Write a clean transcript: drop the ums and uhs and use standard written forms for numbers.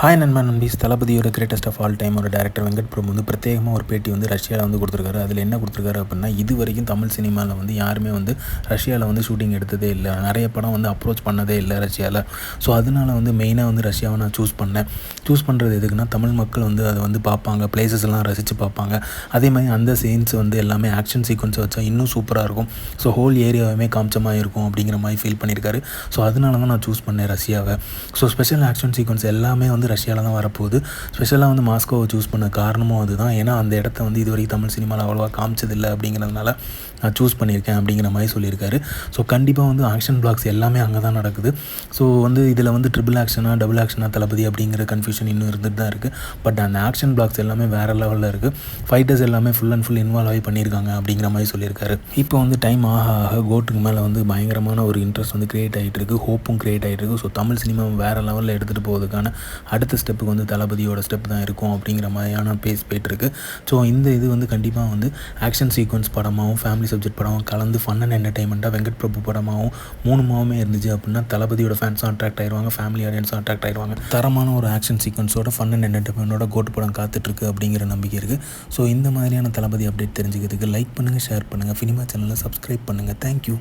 Hi நண்பன் நண்பீஸ் தளபதியோட greatest of all time ஒரு டேரக்டர் வெங்கட் பிரபு வந்து பிரத்யேகமாக ஒரு பேட்டி வந்து ரஷ்யாவில் வந்து கொடுத்துருக்காரு. அதில் என்ன கொடுத்துருக்காரு அப்படின்னா, இது வரைக்கும் தமிழ் சினிமாவில் வந்து யாருமே வந்து ரஷ்யாவில் வந்து ஷூட்டிங் எடுத்ததே இல்லை, நிறைய படம் வந்து அப்ரோச் பண்ணதே இல்லை ரஷ்யாவில். ஸோ அதனால வந்து மெயினாக வந்து ரஷ்யாவை நான் சூஸ் பண்ணுறது எதுக்குன்னா, தமிழ் மக்கள் வந்து அதை வந்து பார்ப்பாங்க, பிளேசஸ் எல்லாம் ரசித்து பார்ப்பாங்க. அதே மாதிரி அந்த சீன்ஸ் வந்து எல்லாமே ஆக்ஷன் சீக்வன்ஸை வச்சா இன்னும் சூப்பராக இருக்கும். ஸோ ஹோல் ஏரியாவுமே காமிச்சமாக இருக்கும் அப்படிங்கிற மாதிரி ஃபீல் பண்ணியிருக்காரு. ஸோ அதனால தான் நான் சூஸ் பண்ணேன் ரஷ்யாவை. ஸோ ஸ்பெஷல் ஆக்ஷன் சீக்வன்ஸ் எல்லாமே வந்து ரஷ்யாவில் தான் வரப்போகுது. ஸ்பெஷலாக வந்து மாஸ்கோவை சூஸ் பண்ண காரணமும் அதுதான். ஏன்னா அந்த இடத்த வந்து இது வரைக்கும் தமிழ் சினிமாவில் அவ்வளோவா காமிச்சதில்லை அப்படிங்கிறதுனால நான் சூஸ் பண்ணியிருக்கேன் அப்படிங்கிற மாதிரி சொல்லியிருக்காரு. ஸோ கண்டிப்பாக வந்து ஆக்ஷன் பிளாக்ஸ் எல்லாமே அங்கே தான் நடக்குது. ஸோ வந்து இதில் வந்து ட்ரிபிள் ஆக்ஷனாக டபுள் ஆக்ஷனாக தளபதி அப்படிங்கிற கன்ஃபியூஷன் இன்னும் இருந்துட்டு தான் இருக்குது. பட் அந்த ஆக்ஷன் பிளாக்ஸ் எல்லாமே வேறு லெவலில் இருக்குது. ஃபைட்டர்ஸ் எல்லாமே ஃபுல் அண்ட் ஃபுல் இன்வால்வ் ஆகி பண்ணியிருக்காங்க அப்படிங்கிற மாதிரி சொல்லியிருக்காரு. இப்போ வந்து டைம் ஆக ஆக கோட்டுக்கு மேலே வந்து பயங்கரமான ஒரு இன்ட்ரெஸ்ட் வந்து க்ரியேட் ஆகிட்டு இருக்குது, ஹோப்பும் க்ரியேட் ஆகிட்டு இருக்குது. ஸோ தமிழ் சினிமா வேறு லெவலில் எடுத்துகிட்டு போகிறதுக்கான அடுத்த ஸ்டெப்புக்கு வந்து தளபதியோட ஸ்டெப் தான் இருக்கும் அப்படிங்கிற மாதிரியான பேஸ் போயிட்டுருக்கு. ஸோ இந்த இது வந்து கண்டிப்பாக வந்து ஆக்ஷன் சீக்வன்ஸ் படமாகவும் ஃபேமிலி சப்ஜெக்ட் படமும் கலந்து ஃபன் அண்ட் என்டர்டைன்மெண்ட்டாக வெங்கட் பிரபு படமாகவும் மூணுமாவுமே இருந்துச்சு அப்படின்னா தளபதியோட ஃபேன்ஸும் அட்ராக்ட் ஆயிடுவாங்க, ஃபேமிலி ஆடியன்ஸும் அட்ராக்ட் ஆயிடுவாங்க. தரமான ஒரு ஆக்ஷன் சீக்வன்ஸோட ஃபன் அண்ட் என்டர்டைன்மெண்ட்டோட கோட்டு படம் காத்துட்ருக்கு அப்படிங்கிற நம்பிக்கை இருக்குது. ஸோ இந்த மாதிரியான தளபதி அப்டேட் தெரிஞ்சுக்கிறதுக்கு லைக் பண்ணுங்கள், ஷேர் பண்ணுங்கள், சினிமா சேனலை சப்ஸ்கிரைப் பண்ணுங்கள். தேங்க்யூ.